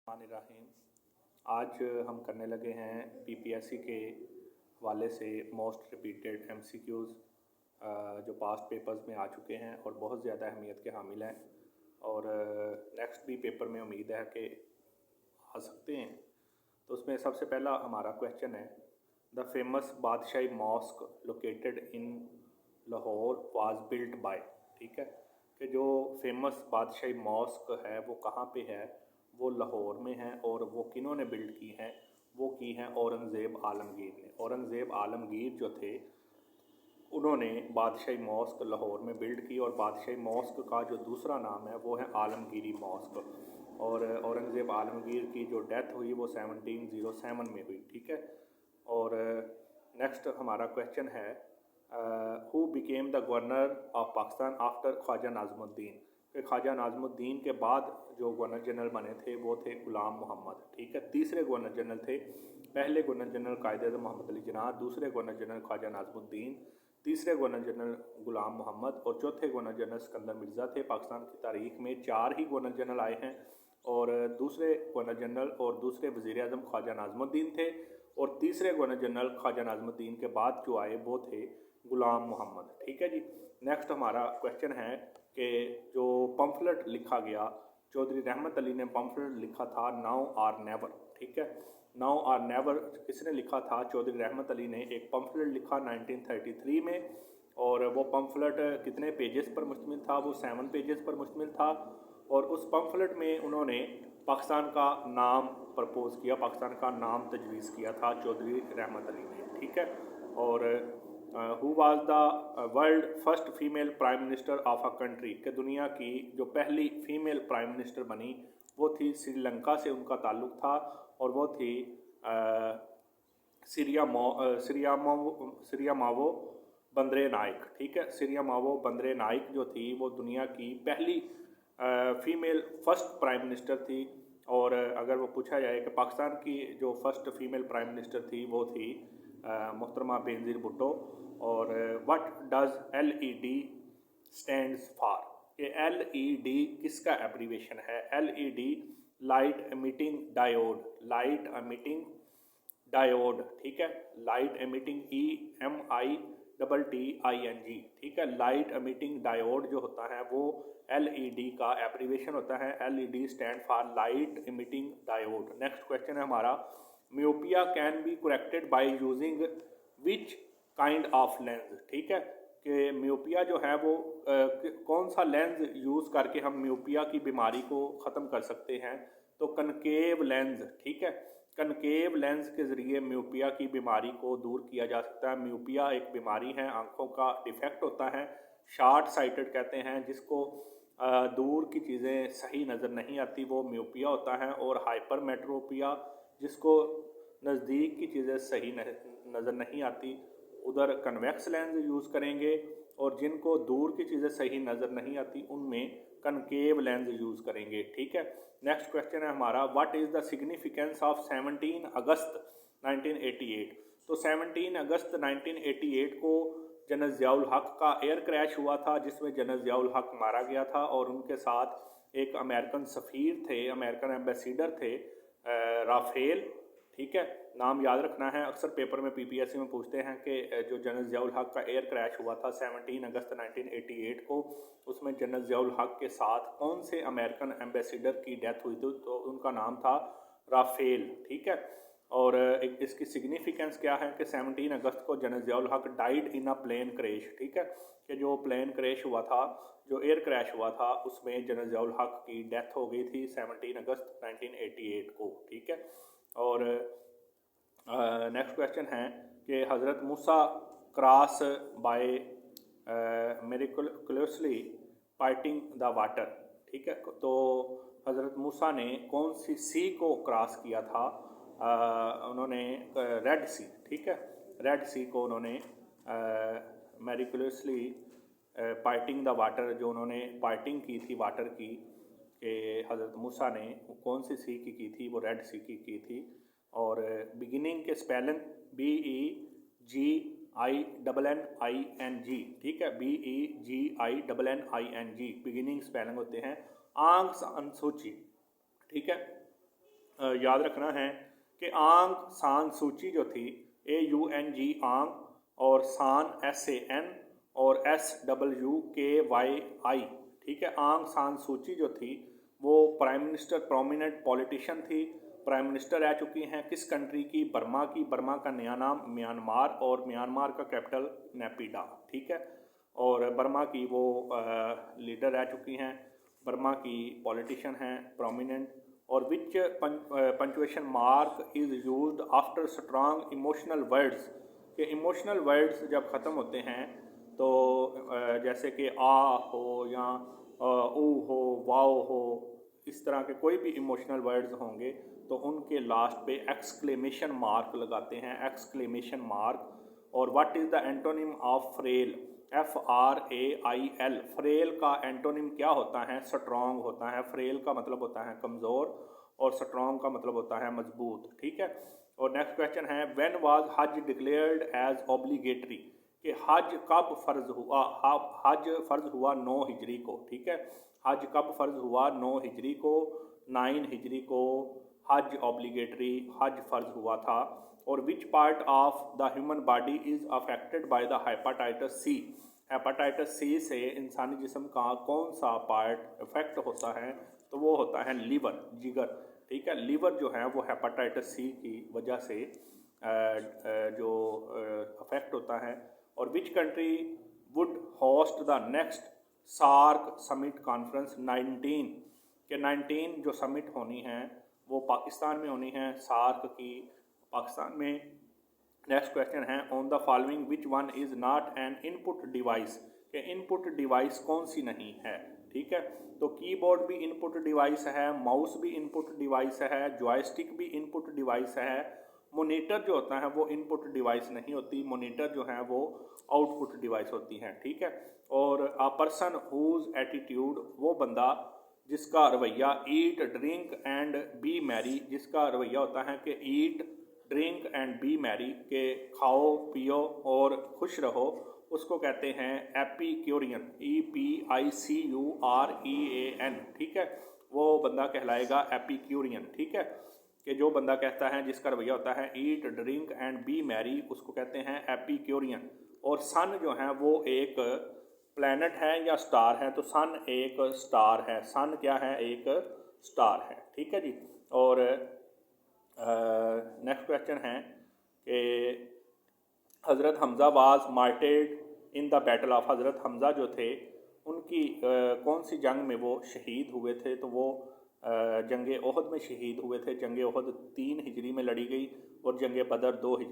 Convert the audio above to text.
रहीम। आज हम करने लगे हैं पीपीएससी के हवाले से मोस्ट रिपीटेड एमसीक्यूज़ जो पास्ट पेपर्स में आ चुके हैं और बहुत ज़्यादा अहमियत के हामिल हैं और नेक्स्ट भी पेपर में उम्मीद है कि आ सकते हैं। तो उसमें सबसे पहला हमारा क्वेश्चन है, the famous Badshahi mosque located in Lahore was built by. ठीक है, कि जो फेमस बादशाही मॉस्क है वो कहाँ पे है, वो लाहौर में है और वो किन्होंने बिल्ड की हैं, वो की हैं औरंगज़ेब आलमगीर ने। औरंगज़ेब आलमगीर जो थे उन्होंने बादशाही मॉस्क लाहौर में बिल्ड की और बादशाही मॉस्क का जो दूसरा नाम है वो है आलमगीरी मॉस्क। और औरंगज़ेब आलमगीर की जो डेथ हुई वो 1707 में हुई। ठीक है, और नेक्स्ट हमारा क्वेश्चन है, who became the governor of Pakistan after Khwaja Nazimuddin. कि ख्वाजा नाज़मुद्दीन के बाद जो गवर्नर जनरल बने थे वो थे गुलाम मोहम्मद। ठीक है, तीसरे गवर्नर जनरल थे। पहले गवर्नर जनरल कायद-ए-आज़म मोहम्मद अली जिन्नाह, दूसरे गवर्नर जनरल ख्वाजा नाज़मुद्दीन, तीसरे गवर्नर जनरल गुलाम मोहम्मद और चौथे गवर्नर जनरल सिकंदर मिर्ज़ा थे। पाकिस्तान की तारीख में 4 ही गवर्नर जनरल आए हैं और दूसरे गवर्नर जनरल और दूसरे वज़ीर आज़म ख्वाजा नाज़मुद्दीन थे और तीसरे गवर्नर जनरल ख्वाजा नाज़मुद्दीन के बाद जो आए वो थे गुलाम मोहम्मद। ठीक है जी। नेक्स्ट हमारा क्वेश्चन है कि जो पम्फलेट लिखा गया, चौधरी रहमत अली ने पम्फलेट लिखा था नाउ आर नेवर। ठीक है, नाउ आर नेवर किसने लिखा था? चौधरी रहमत अली ने एक पम्फलेट लिखा 1933 में और वो पम्फलेट कितने पेजेस पर मुश्तमिल था? वो 7 पेजेस पर मुश्तमिल था और उस पम्फलेट में उन्होंने पाकिस्तान का नाम प्रपोज किया, पाकिस्तान का नाम तजवीज़ किया था चौधरी रहमत अली ने। ठीक है, और who was the world first female prime minister of a country, के दुनिया की जो पहली फीमेल प्राइम मिनिस्टर बनी वो थी, श्रीलंका से उनका ताल्लुक़ था और वो थी सिरियामावो बंदरे नाइक। ठीक है, सिरियामावो बंदरे नाइक जो थी वो दुनिया की पहली फीमेल फर्स्ट प्राइम मिनिस्टर थी। और अगर वो पूछा जाए कि पाकिस्तान की जो फर्स्ट फीमेल प्राइम मिनिस्टर थी वो थी मोहतरमा बेनज़ीर भुट्टो। और what does LED stands for, कि LED किसका एब्रीवेशन है? LED light emitting diode, light emitting diode. ठीक है, लाइट एमिटिंग EMITTING। ठीक है, लाइट एमिटिंग डायोड जो होता है वो LED का एब्रीवेशन होता है। LED stand for light emitting diode. Next question है हमारा, myopia can be corrected by using which kind of lens. ठीक है, कि म्योपिया जो है वो कौन सा लेंस यूज़ करके हम म्योपिया की बीमारी को ख़त्म कर सकते हैं? तो कनकेव लेंस। ठीक है, कनकेव लेंस के ज़रिए म्योपिया की बीमारी को दूर किया जा सकता है। म्योपिया एक बीमारी है, आँखों का डिफेक्ट होता है, शार्ट साइटेड कहते हैं, जिसको दूर की चीज़ें सही नज़र नहीं आती, वो म्योपिया होता है। और हाइपरमेट्रोपिया, जिसको नज़दीक की चीज़ें सही नज़र नहीं आती, उधर कन्वेक्स लेंस यूज़ करेंगे और जिनको दूर की चीज़ें सही नज़र नहीं आती उनमें कनकेव लेंस यूज़ करेंगे। ठीक है, नेक्स्ट क्वेश्चन है हमारा, what is the significance of 17 अगस्त 1988। तो 17 अगस्त 1988 को जनरल ज़ियाउल हक का एयर क्रैश हुआ था जिसमें जनरल ज़ियाउल हक मारा गया था और उनके साथ एक अमेरिकन सफ़ीर थे, अमेरिकन एम्बेसडर थे, राफेल। ठीक है, नाम याद रखना है, अक्सर पेपर में पीपीएससी में पूछते हैं कि जो जनरल ज़ियाउल हक का एयर क्रैश हुआ था 17 अगस्त 1988 को, उसमें जनरल ज़ियाउल हक के साथ कौन से अमेरिकन एम्बेसडर की डेथ हुई थी? तो उनका नाम था राफेल। ठीक है, और इसकी सिग्निफिकेंस क्या है कि 17 अगस्त को general Ziaul Haq died in a plane crash. ठीक है, कि जो प्लेन क्रैश हुआ था, जो एयर क्रैश हुआ था, उसमें जनरल ज़ियाउल हक की डेथ हो गई थी 17 अगस्त 1988 को। ठीक है, और नेक्स्ट क्वेश्चन है कि Hazrat Musa cross by miraculously parting the water. ठीक है, तो हज़रत मूसा ने कौन सी सी को क्रॉस किया था? उन्होंने रेड सी। ठीक है, रेड सी को उन्होंने मेरिकुलसली पार्टिंग द वाटर, जो उन्होंने पार्टिंग की थी वाटर की, कि हज़रत मूसा ने कौन सी सी की थी? वो रेड सी की थी। और बिगिनिंग के स्पेलिंग BEGINNING। ठीक है, BEGINNING बिगिनिंग स्पेलिंग होते हैं। आंग सान सूची। ठीक है, याद रखना है कि आंग सान सूची जो थी AUNG आंग, और सान SAN और SWKYI, ठीक है। आंग सान सूची जो थी वो प्राइम मिनिस्टर प्रोमिनेंट पॉलिटिशियन थी, प्राइम मिनिस्टर रह चुकी हैं किस कंट्री की? बर्मा की। बर्मा का नया नाम म्यांमार, और म्यांमार का कैपिटल नेपिडा, ठीक है। और बर्मा की वो लीडर रह चुकी हैं, बर्मा की पॉलिटिशियन हैं प्रोमिनेंट। और which punctuation mark is used after strong emotional words, के इमोशनल वर्ड्स जब ख़त्म होते हैं तो जैसे कि आ हो या ऊ हो, वाओ हो, इस तरह के कोई भी इमोशनल वर्ड्स होंगे तो उनके लास्ट पे एक्सक्लेमेशन मार्क लगाते हैं, एक्सक्लेमेशन मार्क। और what is the antonym of frail? FRAIL। Frail का एंटोनिम क्या होता है? स्ट्रॉन्ग होता है। फ्रेल का मतलब होता है कमज़ोर, और स्ट्रॉन्ग का मतलब होता है मजबूत, ठीक है। और नेक्स्ट क्वेश्चन है व्हेन वाज हज डिक्लेयर्ड एज ऑब्लिगेटरी, कि हज कब फ़र्ज हुआ? हज फ़र्ज हुआ 9 हिजरी को, ठीक है। हज कब फ़र्ज हुआ? 9 हिजरी को। 9 हिजरी को हज ऑब्लिगेटरी, हज फ़र्ज हुआ था। और which part of the human body is affected by the hepatitis C? Hepatitis C से इंसानी जिस्म का कौन सा पार्ट इफेक्ट होता है? तो वो होता है लीवर, जिगर, ठीक है। लीवर जो है वो हेपाटाइटिस सी की वजह से जो अफेक्ट होता है। और which country would host the next SAARC summit conference 19, के 19 जो समिट होनी है वो पाकिस्तान में होनी है, सार्क की, पाकिस्तान में। नेक्स्ट क्वेश्चन है on the following which one is not an input device, के इनपुट डिवाइस कौन सी नहीं है, ठीक है। तो कीबोर्ड भी इनपुट डिवाइस है, माउस भी इनपुट डिवाइस है, जॉयस्टिक भी इनपुट डिवाइस है। मोनीटर जो होता है वो इनपुट डिवाइस नहीं होती, मोनीटर जो है वो आउटपुट डिवाइस होती हैं, ठीक है। और अ पर्सन हुज एटीट्यूड, वो बंदा जिसका रवैया eat drink and B Mary, जिसका रवैया होता है कि eat drink and B Mary, के खाओ पियो और खुश रहो, उसको कहते हैं एपिक्यूरियन, EPICUREAN, ठीक है। वो बंदा कहलाएगा एपिक्यूरियन, ठीक है। कि जो बंदा कहता है, जिसका रवैया होता है eat drink and B Mary, उसको कहते हैं एपिक्यूरियन। और सन जो है वो एक प्लैनेट है या स्टार है? तो सन एक स्टार है, सन क्या है? एक स्टार है, ठीक है जी। और नेक्स्ट क्वेश्चन है कि हज़रत Hamza was मार्टेड in the battle of, हज़रत हमज़ा जो थे उनकी कौन सी जंग में वो शहीद हुए थे? तो वो जंग ओहद में शहीद हुए थे। जंग ओहद 3 हिजरी में लड़ी गई और जंग बदर 2 हिजरी